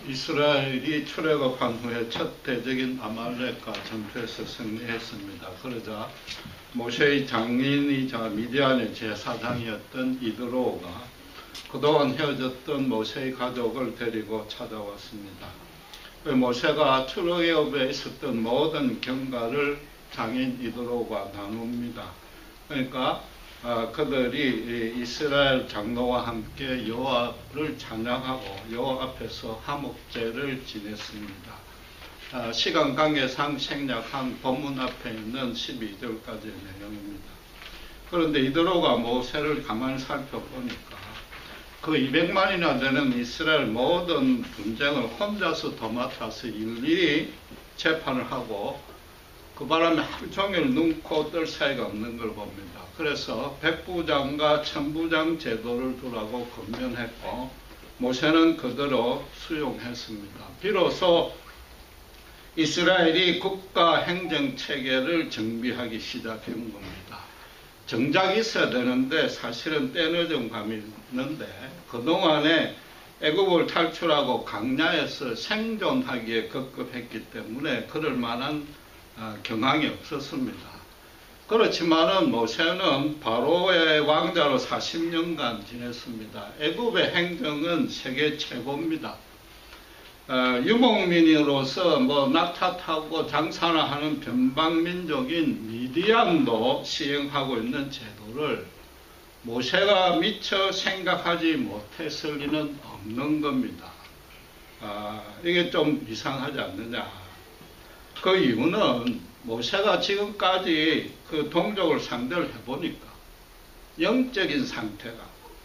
이스라엘이 출애굽한 후에 첫 대적인 아말렉과 전투에서 승리했습니다. 그러자 모세의 장인이자 미디안의 제사장이었던 이드로가 그동안 헤어졌던 모세의 가족을 데리고 찾아왔습니다. 모세가 출애굽에 있었던 모든 경과를 장인 이드로가 나눕니다. 그러니까 그들이 이스라엘 장로와 함께 여호와를 찬양하고 여호와 앞에서 화목제를 지냈습니다. 시간 관계상 생략한 본문 앞에 있는 12절까지의 내용입니다. 그런데 이드로가 모세를 가만히 살펴보니까 그 200만이나 되는 이스라엘 모든 분쟁을 혼자서 도맡아서 일일이 재판을 하고 그 바람에 하루 종일 눈, 코, 뜰 사이가 없는 걸 봅니다. 그래서 백부장과 천부장 제도를 두라고 권면했고 모세는 그대로 수용했습니다. 비로소 이스라엘이 국가 행정 체계를 정비하기 시작한 겁니다. 정작 있어야 되는데 사실은 때늦은 감이 있는데 그동안에 애굽을 탈출하고 광야에서 생존하기에 급급했기 때문에 그럴 만한 경황이 없었습니다. 그렇지만은 모세는 바로의 왕자로 40년간 지냈습니다. 애굽의 행정은 세계 최고입니다. 유목민으로서 낙타 타고 장사나 하는 변방민족인 미디안도 시행하고 있는 제도를 모세가 미처 생각하지 못했을 리는 없는 겁니다. 이게 좀 이상하지 않느냐. 그 이유는 모세가 지금까지 그 동족을 상대를 해보니까 영적인 상태가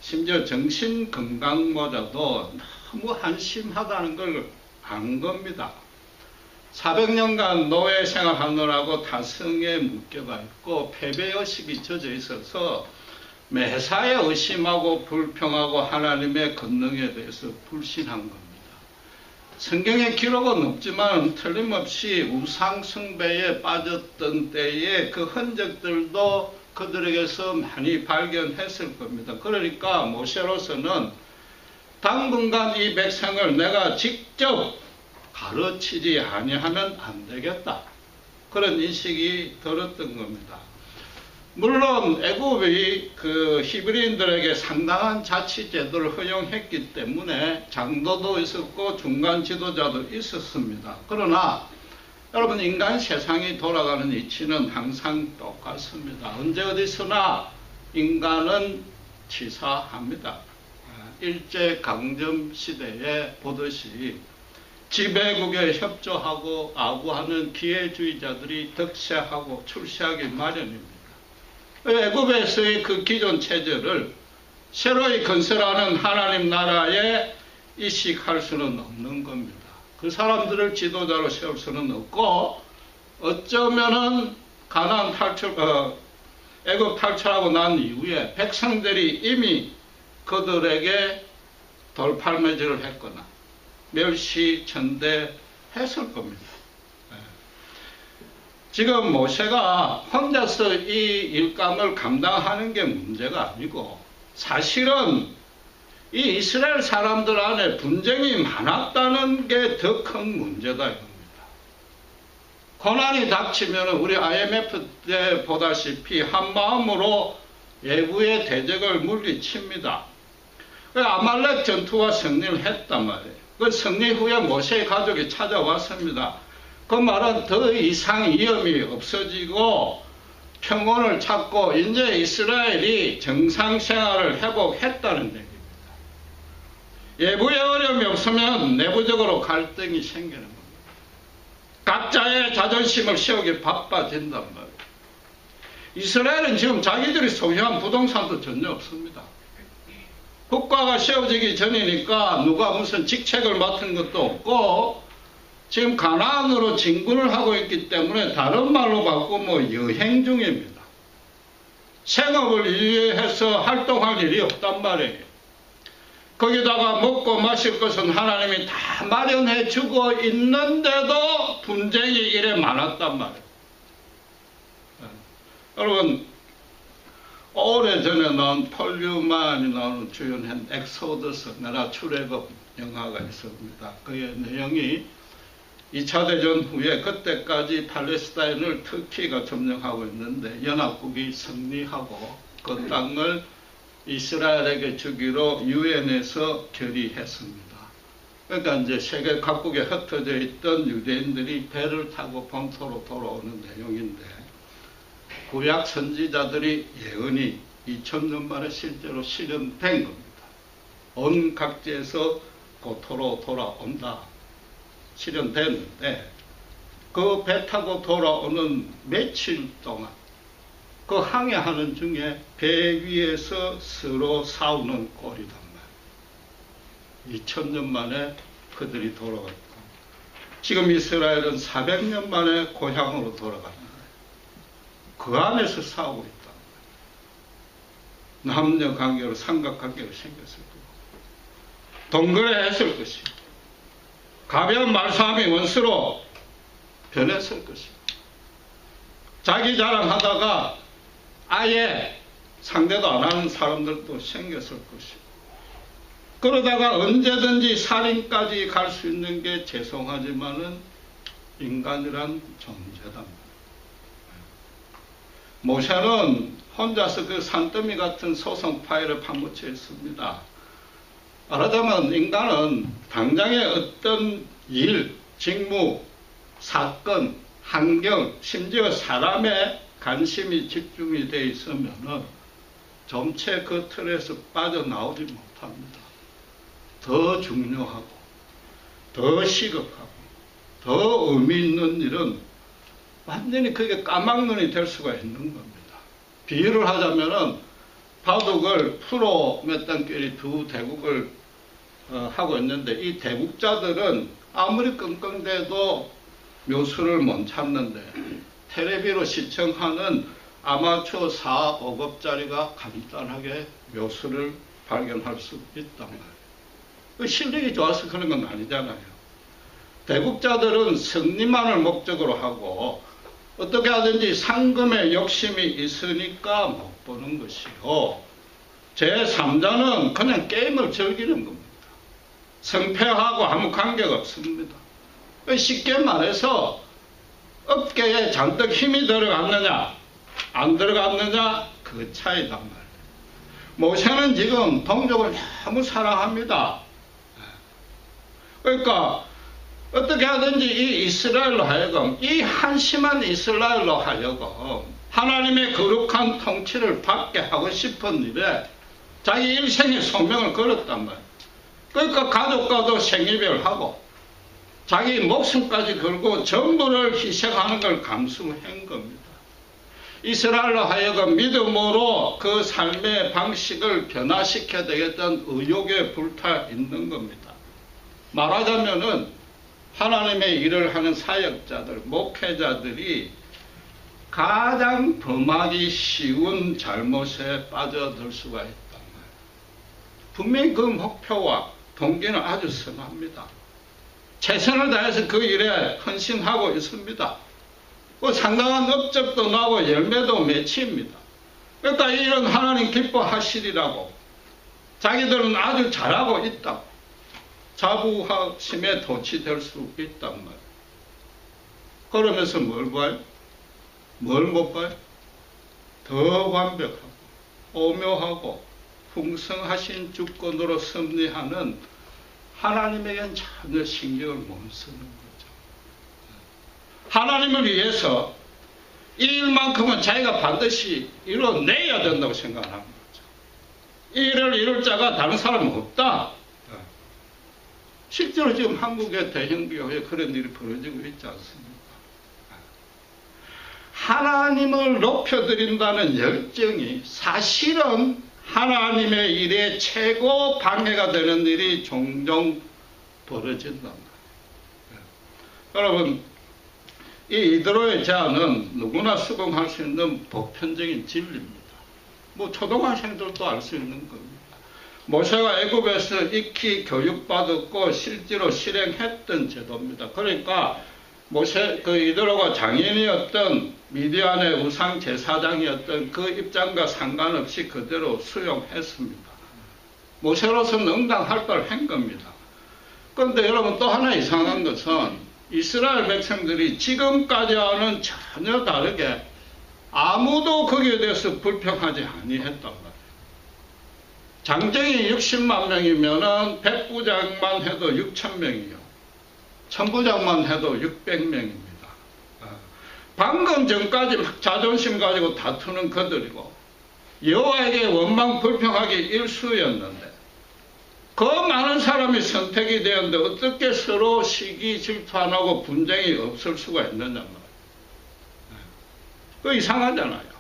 심지어 정신 건강보다도 너무 한심하다는 걸 안 겁니다. 400년간 노예 생활하느라고 타성에 묶여가 있고 패배의식이 젖어 있어서 매사에 의심하고 불평하고 하나님의 권능에 대해서 불신한 겁니다. 성경에 기록은 없지만 틀림없이 우상 숭배에 빠졌던 때에 그 흔적들도 그들에게서 많이 발견했을 겁니다. 그러니까 모세로서는 당분간 이 백성을 내가 직접 가르치지 아니하면 안 되겠다. 그런 인식이 들었던 겁니다. 물론 애굽이 그 히브리인들에게 상당한 자치 제도를 허용했기 때문에 장로도 있었고 중간 지도자도 있었습니다. 그러나 여러분 인간 세상이 돌아가는 이치는 항상 똑같습니다. 언제 어디서나 인간은 치사합니다. 일제강점 시대에 보듯이 지배국에 협조하고 아구하는 기회주의자들이 득세하고 출세하기 마련입니다. 애굽에서의 그 기존 체제를 새로이 건설하는 하나님 나라에 이식할 수는 없는 겁니다. 그 사람들을 지도자로 세울 수는 없고 어쩌면은 가나안 탈출, 애굽 탈출하고 난 이후에 백성들이 이미 그들에게 돌팔매질을 했거나 멸시 천대했을 겁니다. 지금 모세가 혼자서 이 일감을 감당하는 게 문제가 아니고 사실은 이 이스라엘 사람들 안에 분쟁이 많았다는 게 더 큰 문제다 이겁니다. 고난이 닥치면 우리 IMF 때 보다시피 한마음으로 외부의 대적을 물리칩니다. 아말렉 전투와 승리를 했단 말이에요. 그 승리 후에 모세의 가족이 찾아왔습니다. 그 말은 더 이상 위험이 없어지고 평온을 찾고 이제 이스라엘이 정상생활을 회복했다는 얘기입니다. 외부에 어려움이 없으면 내부적으로 갈등이 생기는 겁니다. 각자의 자존심을 세우기 바빠진단 말이에요. 이스라엘은 지금 자기들이 소유한 부동산도 전혀 없습니다. 국가가 세워지기 전이니까 누가 무슨 직책을 맡은 것도 없고 지금 가나안으로 진군을 하고 있기 때문에 다른 말로 바꾸면 여행 중입니다. 생업을 위해서 활동할 일이 없단 말이에요. 거기다가 먹고 마실 것은 하나님이 다 마련해 주고 있는데도 분쟁이 이래 많았단 말이에요. 여러분 오래전에 나온 폴 뉴만이 나오는 주연한 엑소더스 나라 출애굽 영화가 있습니다. 그의 내용이 2차 대전 후에 그때까지 팔레스타인을 터키가 점령하고 있는데 연합국이 승리하고 그 땅을 이스라엘에게 주기로 유엔에서 결의했습니다. 그러니까 이제 세계 각국에 흩어져 있던 유대인들이 배를 타고 본토로 돌아오는 내용인데 구약 선지자들이 예언이 2000년 만에 실제로 실현된 겁니다. 온 각지에서 고토로 돌아온다. 실현됐는데 그 배 타고 돌아오는 며칠 동안 그 항해하는 중에 배 위에서 서로 싸우는 꼴이단 말이에요. 2000년 만에 그들이 돌아왔다. 지금 이스라엘은 400년 만에 고향으로 돌아갔는데 그 안에서 싸우고 있다. 남녀 관계로 삼각관계가 생겼을 거고 동거래했을 것이고 가벼운 말싸움이 원수로 변했을 것이고 자기 자랑하다가 아예 상대도 안 하는 사람들도 생겼을 것이고 그러다가 언제든지 살인까지 갈 수 있는 게 죄송하지만은 인간이란 존재다. 모세는 혼자서 그 산더미 같은 소송 파일을 파묻혀 있습니다. 말하자면 인간은 당장의 어떤 일, 직무, 사건, 환경, 심지어 사람의 관심이 집중이 되어 있으면은 점체 그 틀에서 빠져나오지 못합니다. 더 중요하고, 더 시급하고, 더 의미 있는 일은 완전히 그게 까막눈이 될 수가 있는 겁니다. 비유를 하자면은 바둑을 프로 몇 단끼리 두 대국을 하고 있는데 이 대국자들은 아무리 끙끙대도 묘수를 못 찾는데 텔레비로 시청하는 아마추어 4, 5급짜리가 간단하게 묘수를 발견할 수 있단 말이에요. 그 실력이 좋아서 그런 건 아니잖아요. 대국자들은 승리만을 목적으로 하고 어떻게 하든지 상금에 욕심이 있으니까 못 보는 것이요. 제3자는 그냥 게임을 즐기는 겁니다. 승패하고 아무 관계가 없습니다. 쉽게 말해서 어깨에 잔뜩 힘이 들어갔느냐 안 들어갔느냐 그 차이단 말이에요. 모세는 지금 동족을 너무 사랑합니다. 그러니까 어떻게 하든지 이 이스라엘로 하여금 이 한심한 이스라엘로 하여금 하나님의 거룩한 통치를 받게 하고 싶은 일에 자기 일생의 소명을 걸었단 말이에요. 그러니까 가족과도 생이별하고 자기 목숨까지 걸고 전부를 희생하는 걸 감수한 겁니다. 이스라엘로 하여금 믿음으로 그 삶의 방식을 변화시켜야 되겠다는 의욕에 불타 있는 겁니다. 말하자면은 하나님의 일을 하는 사역자들, 목회자들이 가장 범하기 쉬운 잘못에 빠져들 수가 있단 말이에요. 분명히 그 목표와 동기는 아주 선합니다. 최선을 다해서 그 일에 헌신하고 있습니다. 그 상당한 업적도 나고 열매도 맺힙니다. 그러니까 이 일은 하나님 기뻐하시리라고 자기들은 아주 잘하고 있다고 자부심에 도취될 수 있단 말이에요. 그러면서 뭘 봐요? 뭘 못 봐요? 더 완벽하고 오묘하고 풍성하신 주권으로 섭리하는 하나님에겐 전혀 신경을 못 쓰는 거죠. 하나님을 위해서 이 일만큼은 자기가 반드시 이뤄내야 된다고 생각하는 거죠. 이 일을 이룰 자가 다른 사람은 없다. 실제로 지금 한국의 대형교회에 그런 일이 벌어지고 있지 않습니까? 하나님을 높여드린다는 열정이 사실은 하나님의 일에 최고 방해가 되는 일이 종종 벌어진단 말이에요. 여러분, 이 이드로의 제안은 누구나 수긍할 수 있는 보편적인 진리입니다. 뭐 초등학생들도 알 수 있는 겁니다. 모세가 애굽에서 익히 교육받았고 실제로 실행했던 제도입니다. 그러니까 모세 이드로가 장인이었던 미디안의 우상 제사장이었던 그 입장과 상관없이 그대로 수용했습니다. 모세로서는 응당할 걸 한 겁니다. 그런데 여러분 또 하나 이상한 것은 이스라엘 백성들이 지금까지와는 전혀 다르게 아무도 거기에 대해서 불평하지 아니했단 말이에요. 장정이 60만 명이면은 백부장만 해도 6천 명이요. 천부장만 해도 600명입니다. 방금 전까지 막 자존심 가지고 다투는 그들이고 여호와에게 원망 불평하기 일쑤였는데 그 많은 사람이 선택이 되었는데 어떻게 서로 시기 질투 안 하고 분쟁이 없을 수가 있느냐 말이에요. 그 이상하잖아요.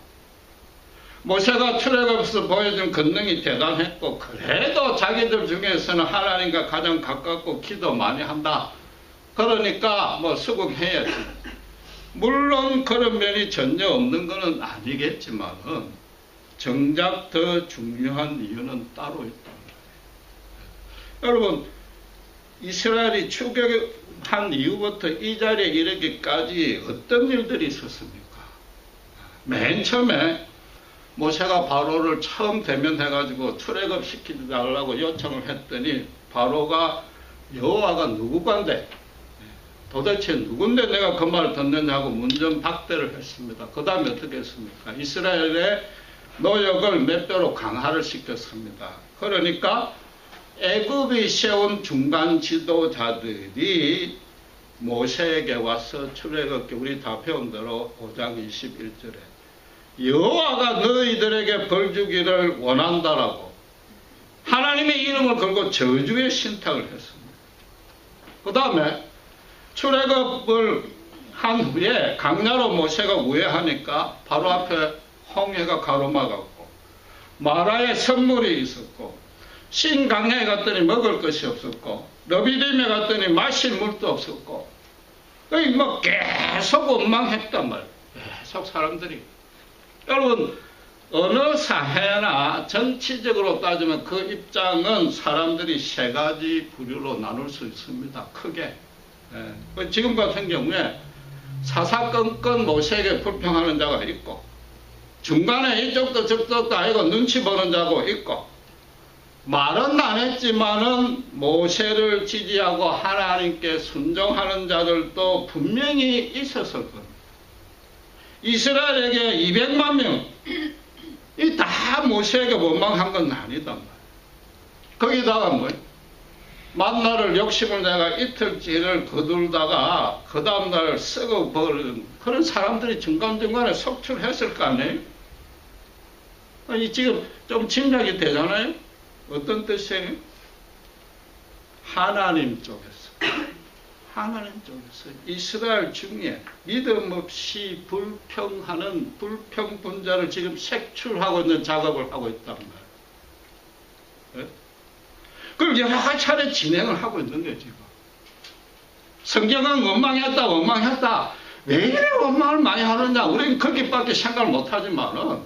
모세가 출애굽에서 보여준 권능이 대단했고 그래도 자기들 중에서는 하나님과 가장 가깝고 기도 많이 한다. 그러니까 뭐 수긍해야지. 물론 그런 면이 전혀 없는 것은 아니겠지만은 정작 더 중요한 이유는 따로 있다. 여러분 이스라엘이 출애굽한 이후부터 이 자리에 이르기까지 어떤 일들이 있었습니까? 맨 처음에 모세가 바로를 처음 대면해가지고 출애굽 시키달라고 요청을 했더니 바로가 여호와가 누구간데 도대체 누군데 내가 그 말을 듣느냐고 문전박대를 했습니다. 그 다음에 어떻게 했습니까? 이스라엘의 노역을 몇 배로 강화를 시켰습니다. 그러니까 애굽이 세운 중간 지도자들이 모세에게 와서 출애굽기 우리 다 배운 대로 5장 21절에 여호와가 너희들에게 벌 주기를 원한다라고 하나님의 이름을 걸고 저주의 신탁을 했습니다. 그 다음에 출애굽을 한 후에 강야로 모세가 우회하니까 바로 앞에 홍해가 가로막았고 마라에 선물이 있었고 신강야에 갔더니 먹을 것이 없었고 러비딤에 갔더니 마실 물도 없었고 뭐 계속 원망했단 말이에요. 계속 사람들이. 여러분 어느 사회나 정치적으로 따지면 그 입장은 사람들이 세 가지 부류로 나눌 수 있습니다. 크게. 지금 같은 경우에 사사건건 모세에게 불평하는 자가 있고 중간에 이쪽도 저쪽도 아니고 눈치 보는 자고 있고 말은 안 했지만은 모세를 지지하고 하나님께 순종하는 자들도 분명히 있었을 겁니다. 이스라엘에게 200만 명이 다 모세에게 원망한 건 아니단 말이에요. 거기다가 뭐 만나를 욕심을 내가 이틀째를 거둘다가 그 다음날 썩어버린 그런 사람들이 중간중간에 속출했을 거 아니에요? 아니 지금 좀 짐작이 되잖아요? 어떤 뜻이에요? 하나님 쪽에서 이스라엘 중에 믿음 없이 불평하는 불평분자를 지금 색출하고 있는 작업을 하고 있단 말이에요. 그걸 여러 차례 진행을 하고 있는 거예요, 지금. 성경은 원망했다. 왜 이래 원망을 많이 하느냐? 우리는 거기밖에 생각을 못하지만은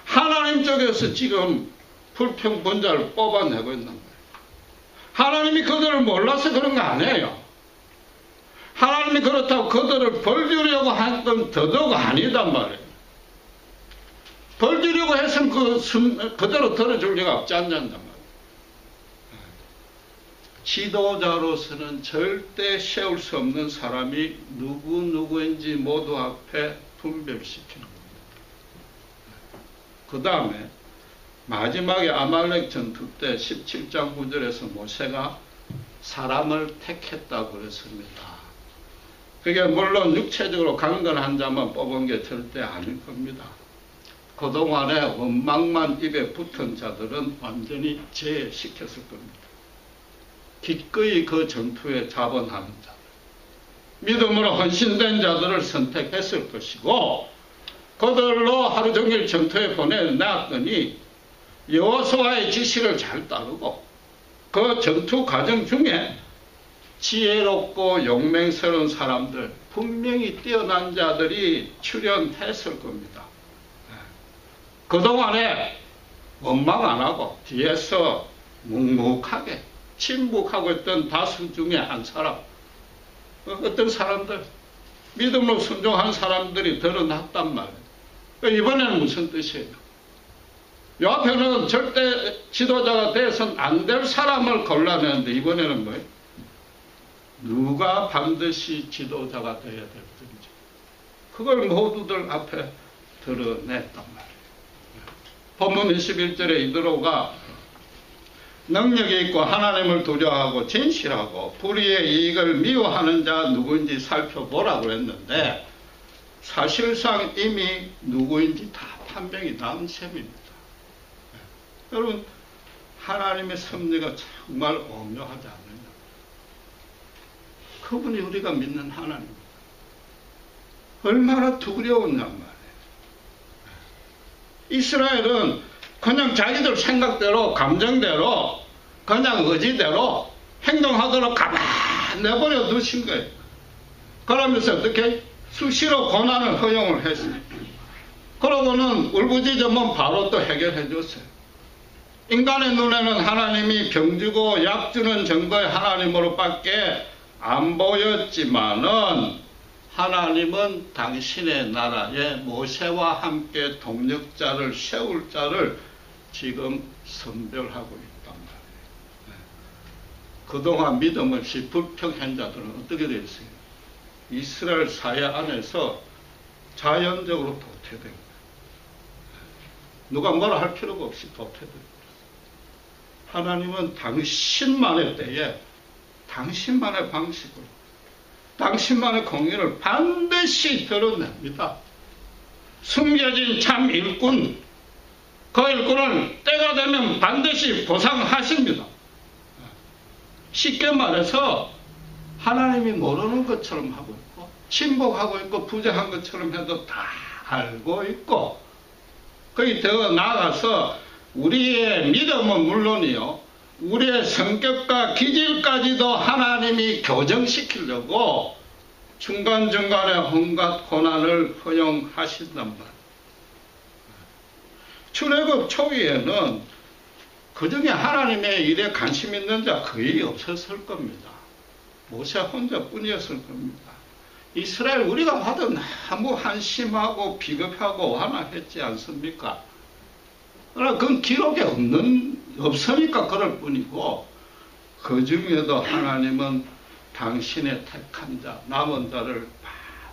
하나님 쪽에서 지금 불평분자를 뽑아내고 있는 거예요. 하나님이 그들을 몰라서 그런 거 아니에요. 하나님이 그렇다고 그들을 벌 주려고 했던 더더욱 아니단 말이에요. 벌 주려고 했으면 그대로 들어줄 리가 없지 않냐는 말이에요. 지도자로서는 절대 세울 수 없는 사람이 누구인지 모두 앞에 분별시키는 겁니다. 그 다음에 마지막에 아말렉 전투 때 17장 9절에서 모세가 사람을 택했다고 그랬습니다. 그게 물론 육체적으로 강건한 자만 뽑은 게 절대 아닐 겁니다. 그동안에 원망만 입에 붙은 자들은 완전히 제외시켰을 겁니다. 기꺼이 그 전투에 자본하는 자들, 믿음으로 헌신된 자들을 선택했을 것이고 그들로 하루 종일 전투에 보내놨더니 여호수아의 지시를 잘 따르고 그 전투 과정 중에 지혜롭고 용맹스러운 사람들, 분명히 뛰어난 자들이 출연했을 겁니다. 그동안에 원망 안 하고 뒤에서 묵묵하게 침묵하고 있던 다수 중에 한 사람, 어떤 사람들, 믿음으로 순종한 사람들이 드러났단 말이에요. 이번에는 무슨 뜻이에요? 요 앞에는 절대 지도자가 돼서는 안 될 사람을 골라내는데 이번에는 뭐예요? 누가 반드시 지도자가 되어야 될지 그걸 모두들 앞에 드러냈단 말이에요. 본문 21절에 이드로가 능력이 있고 하나님을 두려워하고 진실하고 불의의 이익을 미워하는 자 누구인지 살펴보라고 했는데 사실상 이미 누구인지 다 판명이 나온 셈입니다. 여러분, 하나님의 섭리가 정말 오묘하지 않느냐. 그분이 우리가 믿는 하나님입니다. 얼마나 두려웠냔 말이에요. 이스라엘은 그냥 자기들 생각대로 감정대로 그냥 의지대로 행동하도록 가만 내버려 두신 거예요. 그러면서 어떻게 수시로 고난을 허용을 했어요. 그러고는 울부짖으면 바로 또 해결해 줬어요. 인간의 눈에는 하나님이 병주고 약주는 정도의 하나님으로밖에 안 보였지만은 하나님은 당신의 나라에 모세와 함께 동력자를 세울 자를 지금 선별하고 있단 말이에요. 그동안 믿음 없이 불평한 자들은 어떻게 되어 있어요? 이스라엘 사회 안에서 자연적으로 도태된 거예요. 누가 뭐라 할 필요가 없이 도태된 거예요. 하나님은 당신만의 때에 당신만의 방식으로 당신만의 공의를 반드시 드러냅니다. 숨겨진 참 일꾼, 그 일꾼을 때가 되면 반드시 보상하십니다. 쉽게 말해서 하나님이 모르는 것처럼 하고 있고 침묵하고 있고 부정한 것처럼 해도 다 알고 있고 거기 더 나아가서 우리의 믿음은 물론이요 우리의 성격과 기질까지도 하나님이 교정시키려고 중간중간에 온갖 고난을 허용하신단 말이에요. 출애굽 초기에는 그중에 하나님의 일에 관심 있는 자 거의 없었을 겁니다. 모세 혼자뿐이었을 겁니다. 이스라엘 우리가 봐도 너무 한심하고 비겁하고 완악했지 않습니까? 그러나 그건 기록에 없으니까 그럴 뿐이고 그 중에도 하나님은 당신의 택한 자, 남은 자를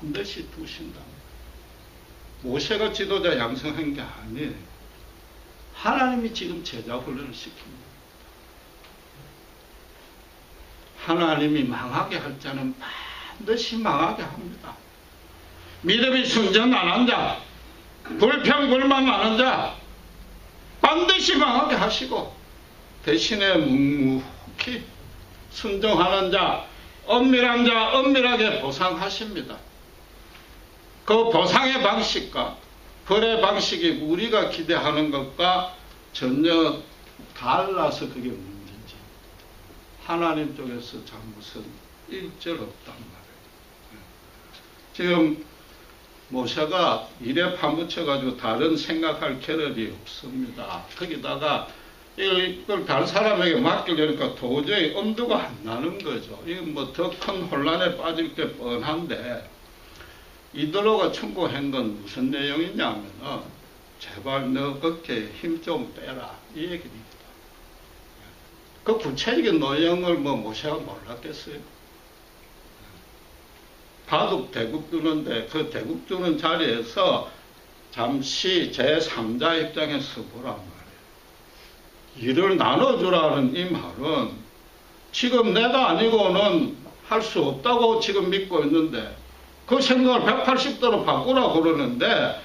반드시 두신다. 모세가 지도자 양성한 게 아니에요. 하나님이 지금 제자 훈련을 시킵니다. 하나님이 망하게 할 자는 반드시 망하게 합니다. 믿음이 순전 안 한 자, 불평불만 많은 자 반드시 망하게 하시고 대신에 묵묵히 순종하는 자, 엄밀한 자 엄밀하게 보상하십니다. 그 보상의 방식과 벌의 방식이 우리가 기대하는 것과 전혀 달라서 그게 문제지. 하나님 쪽에서 잘못은 일절 없단 말이에요. 지금 모세가 일에 파묻혀가지고 다른 생각할 겨를이 없습니다. 거기다가 이걸 다른 사람에게 맡기려니까 도저히 엄두가 안 나는 거죠. 이건 뭐 더 큰 혼란에 빠질 게 뻔한데 이드로가 충고한 건 무슨 내용이냐면은 제발 너 어깨에 힘 좀 빼라 이 얘기입니다. 그 구체적인 내용을 뭐 모세가 몰랐겠어요? 바둑 대국 두는데 그 대국 두는 자리에서 잠시 제3자 입장에서 보란 말이에요. 일을 나눠주라는 이 말은 지금 내가 아니고는 할 수 없다고 지금 믿고 있는데 그 생각을 180도로 바꾸라 그러는데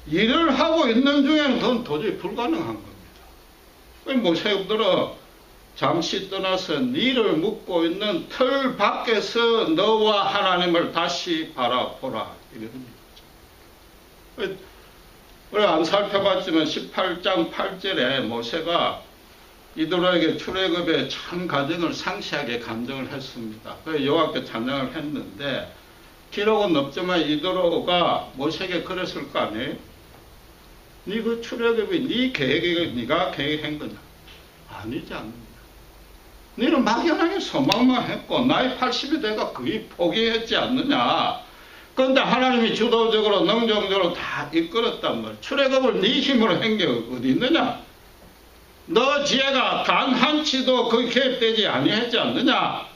일을 하고 있는 중에는 그건 도저히 불가능한 겁니다. 모세들은 잠시 떠나서 니를 묻고 있는 틀 밖에서 너와 하나님을 다시 바라보라 이런 거죠. 우리 안 살펴봤지만 18장 8절에 모세가 이드로에게 출애굽의 참 과정을 상세하게 감정을 했습니다. 그래서 여호와께 찬양을 했는데 기록은 없지만 이드로가 모세에게 그랬을 거 아니에요? 니 그 출애굽이 니 계획이 네가 계획한 거냐? 아니지 않느냐? 너는 막연하게 소망만 했고 나이 80이 돼가 거의 포기했지 않느냐. 그런데 하나님이 주도적으로 능동적으로 다 이끌었단 말이야. 출애굽을 네 힘으로 한 게 어디 있느냐. 너 지혜가 단 한치도 거기 개입되지 아니했지 않느냐.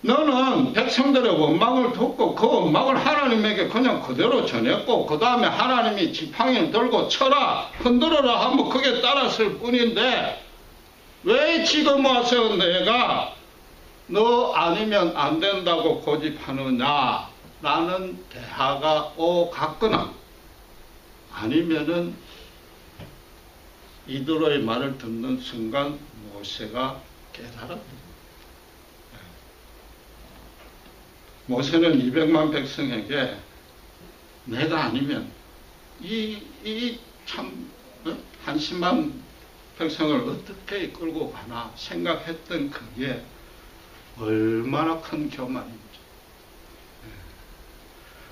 너는 백성들의 원망을 듣고 그 원망을 하나님에게 그냥 그대로 전했고 그 다음에 하나님이 지팡이를 들고 쳐라 흔들어라 하면 그게 따랐을 뿐인데 왜 지금 와서 내가 너 아니면 안 된다고 고집하느냐. 라는 대화가 오갔거나 아니면은 이들의 말을 듣는 순간 모세가 깨달았다. 모세는 200만 백성에게 내가 아니면 참 한심한 백성을 어떻게 이끌고 가나 생각했던 그게 얼마나 큰 교만인지.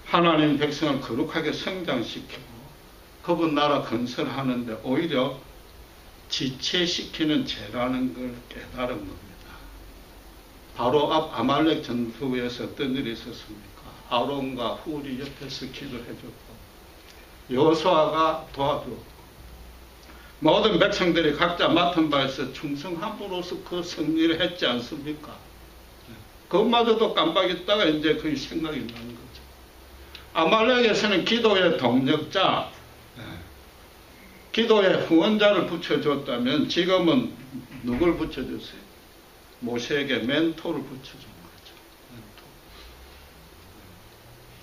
하나님 백성을 거룩하게 성장시키고 그분 나라 건설하는데 오히려 지체시키는 죄라는 걸 깨달은 겁니다. 바로 앞 아말렉 전투에서 어떤 일이 있었습니까? 아론과 훌이 옆에서 기도해줬고 여호수아가 도와주었고 모든 백성들이 각자 맡은 바에서 충성함으로써 그 승리를 했지 않습니까? 그것마저도 깜빡했다가 이제 그게 생각이 나는 거죠. 아말렉에서는 기도의 동력자, 기도의 후원자를 붙여줬다면 지금은 누굴 붙여줬어요? 모세에게 멘토를 붙여준 거죠. 멘토.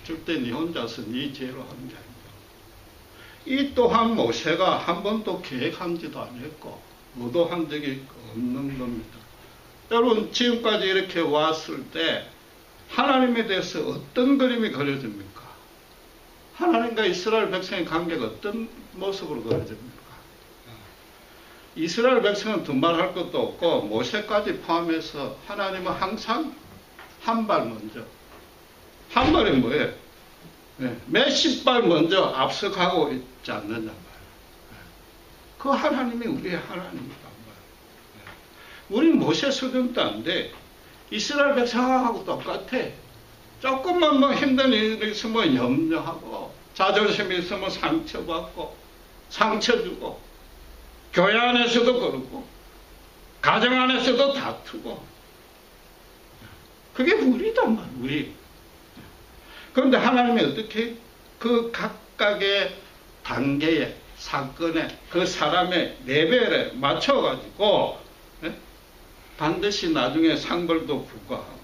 절대 네 혼자서 네 죄로 하는 게 아니고 이 또한 모세가 한 번도 계획한지도 아니었고 의도한 적이 없는 겁니다. 여러분 지금까지 이렇게 왔을 때 하나님에 대해서 어떤 그림이 그려집니까? 하나님과 이스라엘 백성의 관계가 어떤 모습으로 그려집니까? 이스라엘 백성은 두말할 것도 없고 모세까지 포함해서 하나님은 항상 한 발 먼저. 한 발이 뭐예요? 몇십 발 먼저 앞서가고 있지 않느냐 말이에요. 그 하나님이 우리의 하나님이란 말이에요. 우리는 모세 수준도 안 돼. 이스라엘 백성하고 똑같아. 조금만 뭐 힘든 일이 있으면 염려하고 자존심이 있으면 상처받고 상처 주고 교회 안에서도 그렇고 가정 안에서도 다투고 그게 우리단 말이에요. 우리. 그런데 하나님이 어떻게 그 각각의 단계에 사건에 그 사람의 레벨에 맞춰가지고 반드시 나중에 상벌도 부과하고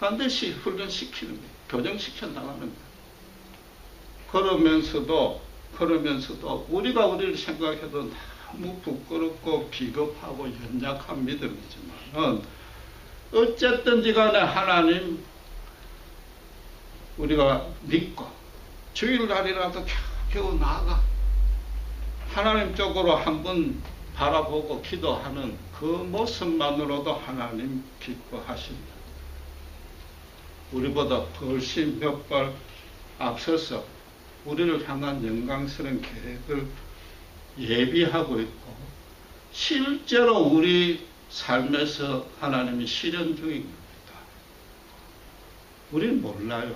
반드시 훈련시키는 거예요. 교정시켜 나가는 거예요. 그러면서도 우리가 우리를 생각해도 너무 부끄럽고 비겁하고 연약한 믿음이지만 어쨌든지 간에 하나님 우리가 믿고 주일날이라도 겨우 나아가 하나님 쪽으로 한번 바라보고 기도하는 그 모습만으로도 하나님 기뻐하신다. 우리보다 훨씬 몇 발 앞서서 우리를 향한 영광스러운 계획을 예비하고 있고 실제로 우리 삶에서 하나님이 실현 중인 겁니다. 우리는 몰라요.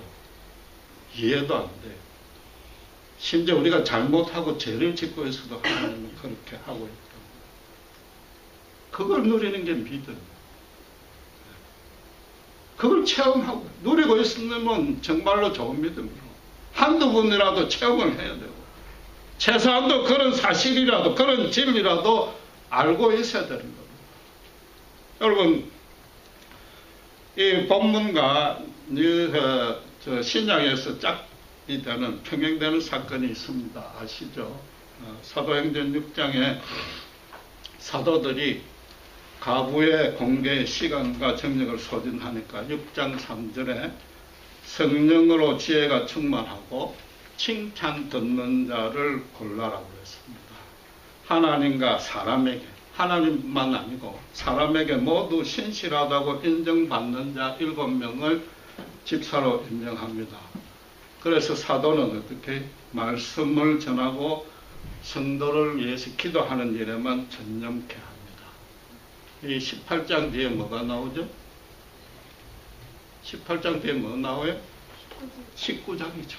이해도 안 돼요. 심지어 우리가 잘못하고 죄를 짓고 있어도 하나님은 그렇게 하고 있다. 그걸 누리는 게 믿음. 그걸 체험하고 누리고 있으면 정말로 좋은 믿음으로 한두 번이라도 체험을 해야 되고 최소한도 그런 사실이라도 그런 진리라도 알고 있어야 되는 겁니다. 여러분 이 본문과 신약에서 짝이 되는 평행되는 사건이 있습니다. 아시죠? 사도행전 6장에 사도들이 가부의 공개의 시간과 정력을 소진하니까 6장 3절에 성령으로 지혜가 충만하고 칭찬 듣는 자를 골라라고 했습니다. 하나님과 사람에게, 하나님만 아니고 사람에게 모두 신실하다고 인정받는 자 7명을 집사로 임명합니다. 그래서 사도는 어떻게 말씀을 전하고 성도를 위해서 기도하는 일에만 전념케 합니다. 이 18장 뒤에 뭐가 나오죠? 18장 뒤에 뭐 나와요? 19장이죠.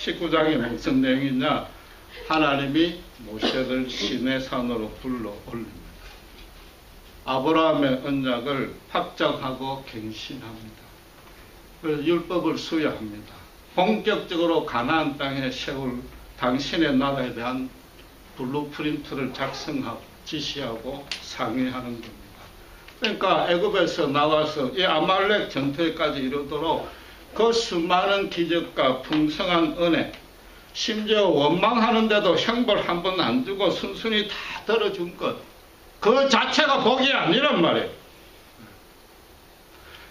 19장이 무슨 내용이냐? 하나님이 모세를 시내산으로 불러 올립니다. 아브라함의 언약을 확정하고 갱신합니다. 그래서 율법을 수여합니다. 본격적으로 가나안 땅에 세울 당신의 나라에 대한 블루프린트를 작성하고 지시하고 상의하는 겁니다. 그러니까 애굽에서 나와서 이 아말렉 전투에까지 이르도록 그 수많은 기적과 풍성한 은혜, 심지어 원망하는데도 형벌 한 번 안 주고 순순히 다 들어준 것, 그 자체가 복이 아니란 말이에요.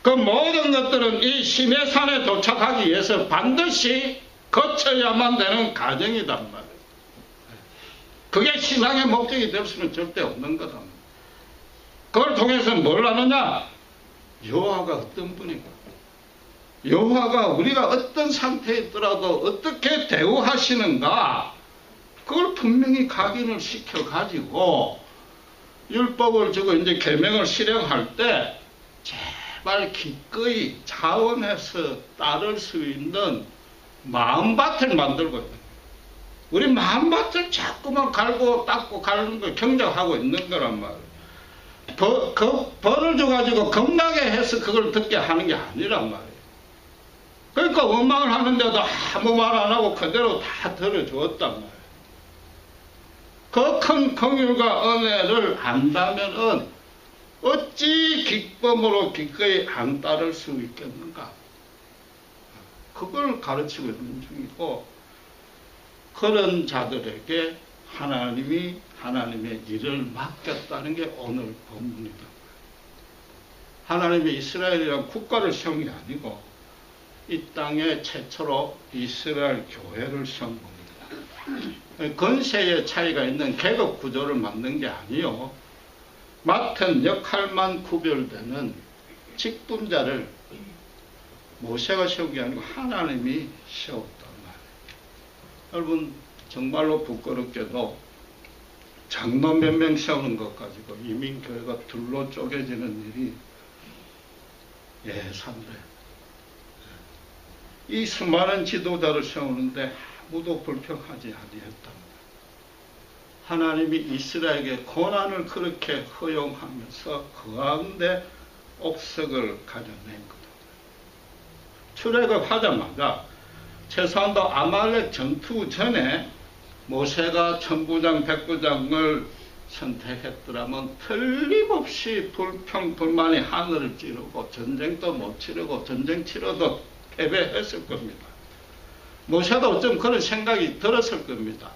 그 모든 것들은 이 시내산에 도착하기 위해서 반드시 거쳐야만 되는 과정이단 말이에요. 그게 신앙의 목적이 될 수는 절대 없는 거다. 그걸 통해서 뭘 하느냐? 여호와가 어떤 분인가? 여호와가 우리가 어떤 상태에 있더라도 어떻게 대우하시는가? 그걸 분명히 각인을 시켜가지고 율법을 주고 이제 계명을 실행할 때 제발 기꺼이 자원해서 따를 수 있는 마음밭을 만들고 있는 거예요. 우리 마음밭을 자꾸만 갈고 닦고 가는 걸 경작하고 있는 거란 말이에요. 벌을 줘가지고 겁나게 해서 그걸 듣게 하는 게 아니란 말이에요. 그러니까 원망을 하는데도 아무 말 안 하고 그대로 다 들어주었단 말이에요. 그 큰 긍휼과 은혜를 안다면은 어찌 기쁨으로 기꺼이 안 따를 수 있겠는가? 그걸 가르치고 있는 중이고, 그런 자들에게 하나님이 하나님의 일을 맡겼다는 게 오늘 본문이다. 하나님이 이스라엘이라는 국가를 세운 게 아니고 이 땅에 최초로 이스라엘 교회를 세운 겁니다. 건세의 차이가 있는 계급 구조를 만든 게 아니요, 맡은 역할만 구별되는 직분자를 모세가 세운 게 아니고 하나님이 세웠단 말이에요. 여러분, 정말로 부끄럽게도 장로 몇 명 세우는 것 가지고 이민교회가 둘로 쪼개지는 일이 예산돼. 이 수많은 지도자를 세우는데 아무도 불평하지 아니했답니다. 하나님이 이스라엘에게 고난을 그렇게 허용하면서 그 가운데 옥석을 가져낸 거다. 출애굽 하자마자 최소한도 아말렉 전투 전에 모세가 천부장, 백부장을 선택했더라면 틀림없이 불평, 불만이 하늘을 찌르고 전쟁도 못 치르고 전쟁 치러도 패배했을 겁니다. 모세도 어쩜 그런 생각이 들었을 겁니다.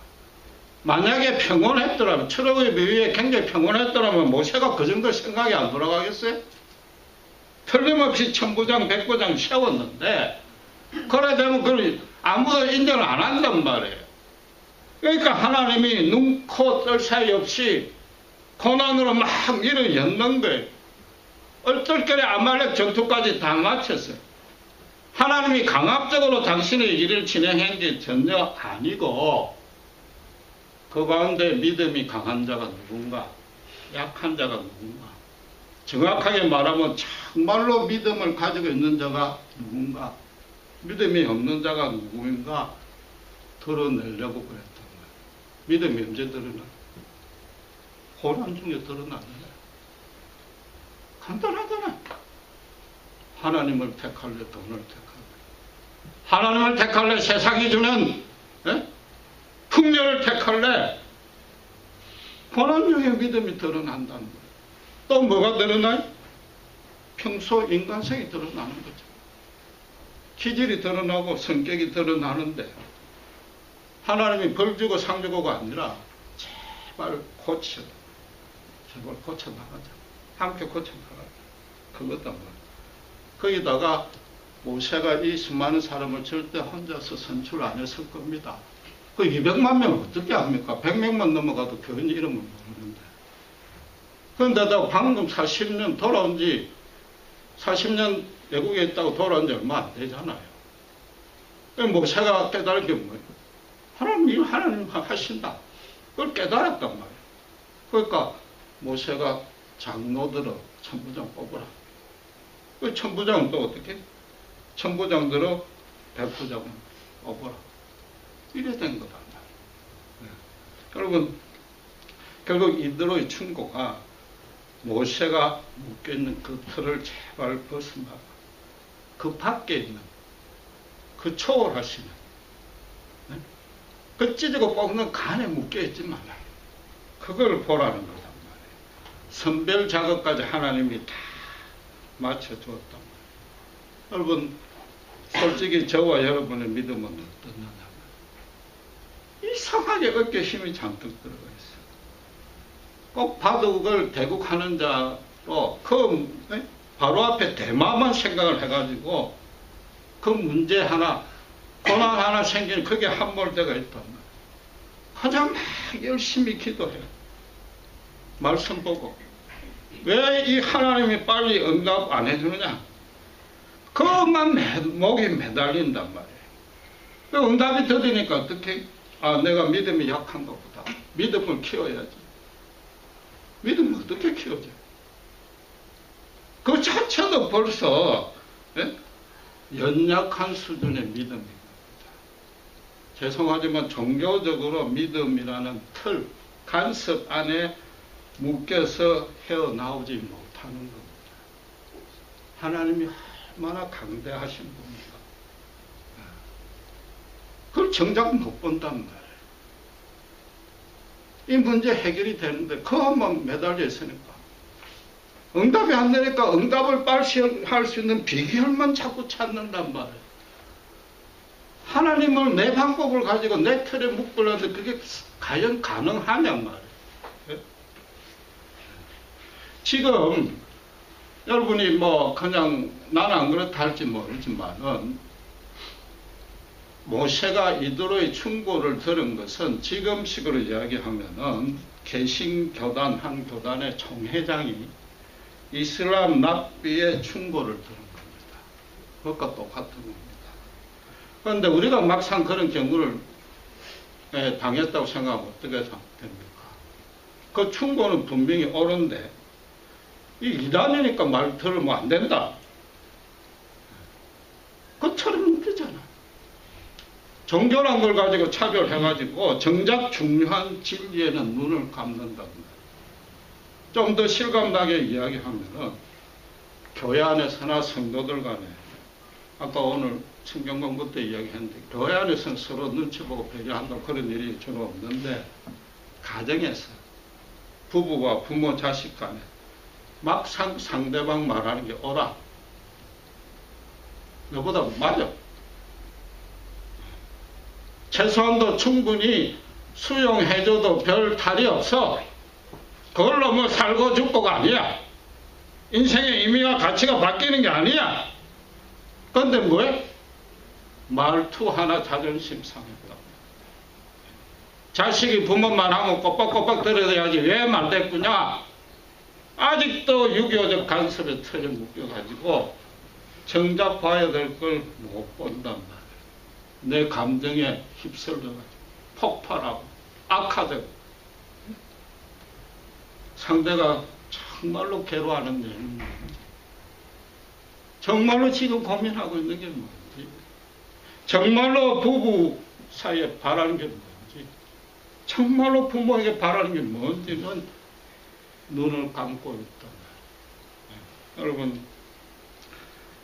만약에 평온했더라면, 출애굽 이후에 굉장히 평온했더라면 모세가 그 정도 생각이 안 돌아가겠어요? 틀림없이 천부장, 백부장 세웠는데 그래 되면 그걸 아무도 인정을 안 한단 말이에요. 그러니까 하나님이 눈, 코, 뜰 사이 없이 고난으로 막 일을 엮는 거예요. 얼떨결에 아말렉 전투까지 다 마쳤어요. 하나님이 강압적으로 당신의 일을 진행한 게 전혀 아니고 그 가운데 믿음이 강한 자가 누군가, 약한 자가 누군가, 정확하게 말하면 정말로 믿음을 가지고 있는 자가 누군가, 믿음이 없는 자가 누구인가 드러내려고 그랬단 말이에요. 믿음이 언제 드러나? 고난 중에 드러나는 거예요. 간단하잖아. 하나님을 택할래, 돈을 택할래? 하나님을 택할래, 세상이 주는 풍요를 택할래? 고난 중에 믿음이 드러난다는 거예요. 또 뭐가 드러나요? 평소 인간성이 드러나는 거죠. 기질이 드러나고 성격이 드러나는데 하나님이 벌 주고 상 주고가 아니라 제발 고쳐, 제발 고쳐 나가자, 함께 고쳐 나가자, 그것도 말이야. 거기다가 모세가 이 수많은 사람을 절대 혼자서 선출 안 했을 겁니다. 그 200만 명을 어떻게 합니까? 100명만 넘어가도 교인 이름을 모르는데. 그런데도 방금 40년 돌아온 지 40년 외국에 있다고 돌아온 지 얼마 안 되잖아요. 모세가 깨달은 게 뭐예요? 하나님 하신다. 그걸 깨달았단 말이에요. 그러니까 모세가 장로들어 천부장 뽑으라. 그 천부장은 또 어떻게? 천부장들어 백부장은 뽑으라. 이래 된 거단 말이에요. 네. 여러분, 결국 이들의 충고가 모세가 묶여있는 그 틀을 제발 벗어나가 그 밖에 있는 그 초월하시는 그 찢고 뽑는 간에 묶여있지 말라. 그걸 보라는 거단 말이에요. 선별 작업까지 하나님이 다 맞춰주었단 말이에요. 여러분, 솔직히 저와 여러분의 믿음은 어떠냐. 이상하게 어깨에 힘이 잔뜩 들어가 있어요. 꼭 바둑을 대국하는 자로 그 바로 앞에 대마만 생각을 해가지고 그 문제 하나, 고난 하나 생기는 그게 함몰되가 있단 말이에요. 가장 막 열심히 기도해요. 말씀 보고. 왜 이 하나님이 빨리 응답 안 해주느냐? 그것만 목에 매달린단 말이에요. 응답이 더디니까 어떻게? 아, 내가 믿음이 약한가 보다. 믿음을 키워야지. 믿음을 어떻게 키워져? 그 자체도 벌써 연약한 수준의 믿음입니다. 죄송하지만 종교적으로 믿음이라는 틀, 간섭 안에 묶여서 헤어나오지 못하는 겁니다. 하나님이 얼마나 강대하신 분입니까? 그걸 정작 못 본단 말이에요. 이 문제 해결이 되는데 그것만 매달려 있으니까 응답이 안 되니까 응답을 빨리할 수 있는 비결만 자꾸 찾는단 말이에요. 하나님을 내 방법을 가지고 내 틀에 묶으려는데 그게 과연 가능하냔 말이에요. 지금 여러분이 뭐 그냥 나는 안 그렇다 할지 모르지만은 모세가 이도로의 충고를 들은 것은 지금식으로 이야기하면은 개신교단 한 교단의 총회장이 이슬람 랍비의 충고를 들은 겁니다. 그것과 똑같은 겁니다. 그런데 우리가 막상 그런 경우를 당했다고 생각하면 어떻게 됩니까? 그 충고는 분명히 옳은데 이 이단이니까 말 들으면 안 된다. 그처럼 느끼잖아. 종교란 걸 가지고 차별해가지고 정작 중요한 진리에는 눈을 감는다. 좀 더 실감나게 이야기하면은 교회 안에서나 성도들 간에 아까 오늘 성경 공부 때 이야기했는데 교회 안에서는 서로 눈치 보고 배려한다 그런 일이 주로 없는데 가정에서 부부와 부모 자식 간에 막상 상대방 말하는 게 옳아. 너보다 맞아. 최소한도 충분히 수용해줘도 별 탈이 없어. 그걸로 뭐 살고 죽고가 아니야. 인생의 의미와 가치가 바뀌는 게 아니야. 그런데 뭐해? 말투 하나 자존심 상했다. 자식이 부모 말하면 꼬박꼬박 들어야지 왜 말대꾸냐? 아직도 유교적 간섭에 틀에 묶여가지고 정작 봐야 될 걸 못 본단 말이야. 내 감정에 휩쓸려가지고 폭발하고 악화되고 상대가 정말로 괴로워하는 내용이 정말로 지금 고민하고 있는 게 뭔지, 정말로 부부 사이에 바라는 게 뭔지, 정말로 부모에게 바라는 게 뭔지는 눈을 감고 있다. 여러분,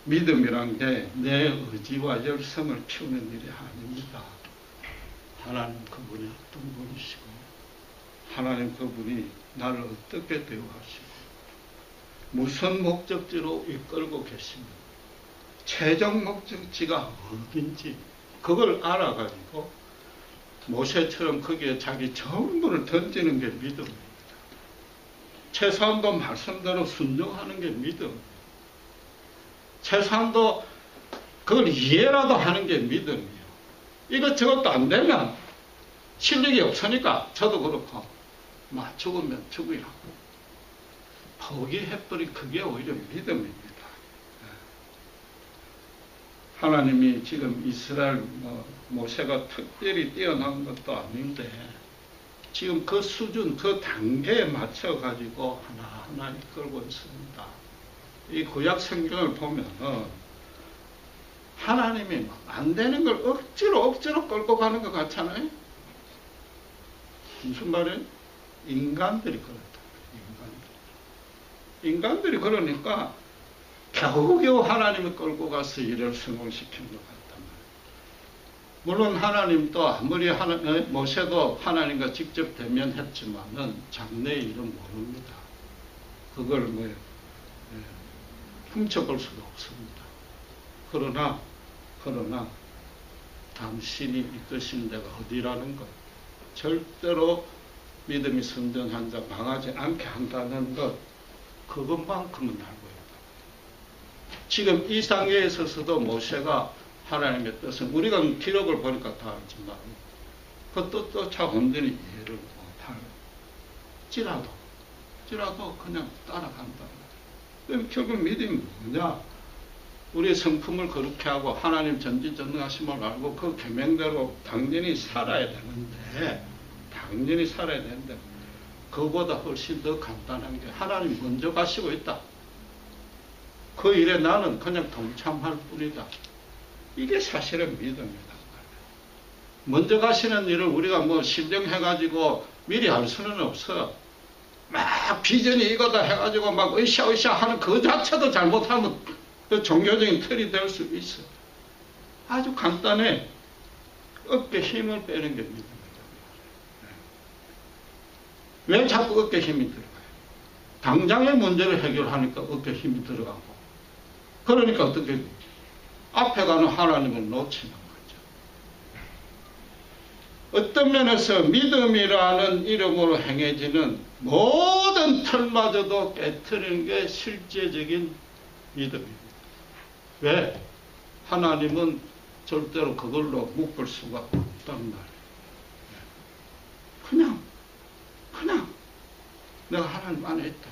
믿음이란 게 내 의지와 열성을 키우는 일이 아닙니다. 하나님 그분이 어떤 분이시고 하나님 그분이 나를 어떻게 대우하시고 무슨 목적지로 이끌고 계시며 최종 목적지가 어딘지 그걸 알아가지고 모세처럼 거기에 자기 전부를 던지는 게 믿음입니다. 최소한도 말씀대로 순종하는 게 믿음. 최소한도 그걸 이해라도 하는 게 믿음이에요. 이것저것도 안 되면 실력이 없으니까 저도 그렇고 죽으면 죽으라고 포기해버린 그게 오히려 믿음입니다. 하나님이 지금 이스라엘 모세가 특별히 뛰어난 것도 아닌데 지금 그 수준, 그 단계에 맞춰 가지고 하나하나 이끌고 있습니다. 이 구약 성경을 보면은 하나님이 안 되는 걸 억지로 끌고 가는 것 같잖아요. 무슨 말이에요? 인간들이 그렇다. 인간들이 그러니까 겨우겨우 하나님이 끌고 가서 일을 성공시킨 것 같단 말이에요. 물론 하나님도 아무리 모세도 하나님과 직접 대면했지만은 장래의 일은 모릅니다. 그걸 훔쳐볼 수도 없습니다. 그러나 당신이 이끄신 데가 어디라는 것, 절대로 믿음이 선전한 자 망하지 않게 한다는 것, 그것만큼은 알고 있다. 지금 이 상태에 있어서도 모세가 하나님의 뜻은 우리가 기록을 보니까 다 알지만 그 뜻조차 온전히 이해를 못할지라도 그냥 따라간다. 그럼 결국 믿음이 뭐냐? 우리의 성품을 거룩해 하고 하나님 전지전능하심을 알고 그 계명대로 당연히 살아야 되는데 그보다 훨씬 더 간단한 게 하나님 먼저 가시고 있다. 그 일에 나는 그냥 동참할 뿐이다. 이게 사실은 믿음이다. 먼저 가시는 일을 우리가 신령해가지고 미리 알 수는 없어. 막 비전이 이거다 해가지고 막 으쌰으쌰 하는 그 자체도 잘못하면 그 종교적인 틀이 될 수 있어. 아주 간단해. 어깨 힘을 빼는 게 믿음이다. 왜 자꾸 어깨 힘이 들어가요? 당장의 문제를 해결하니까 어깨 힘이 들어가고. 그러니까 어떻게 앞에 가는 하나님을 놓치는 거죠. 어떤 면에서 믿음이라는 이름으로 행해지는 모든 틀마저도 깨트리는 게 실제적인 믿음입니다. 왜? 하나님은 절대로 그걸로 묶을 수가 없단 말이에요. 그냥 내가 하나님 안에 있다.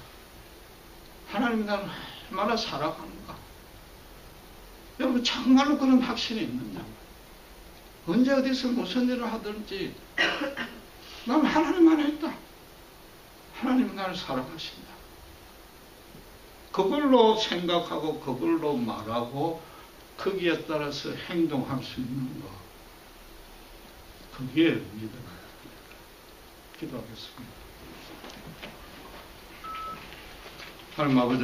하나님이 나를 얼마나 사랑하는가. 여러분 정말로 그런 확신이 있느냐. 언제 어디서 무슨 일을 하든지 나는 하나님 안에 있다. 하나님이 나를 사랑하신다. 그걸로 생각하고 그걸로 말하고 거기에 따라서 행동할 수 있는 것. 그게 믿음입니다. 기도하겠습니다. 하나님 아버지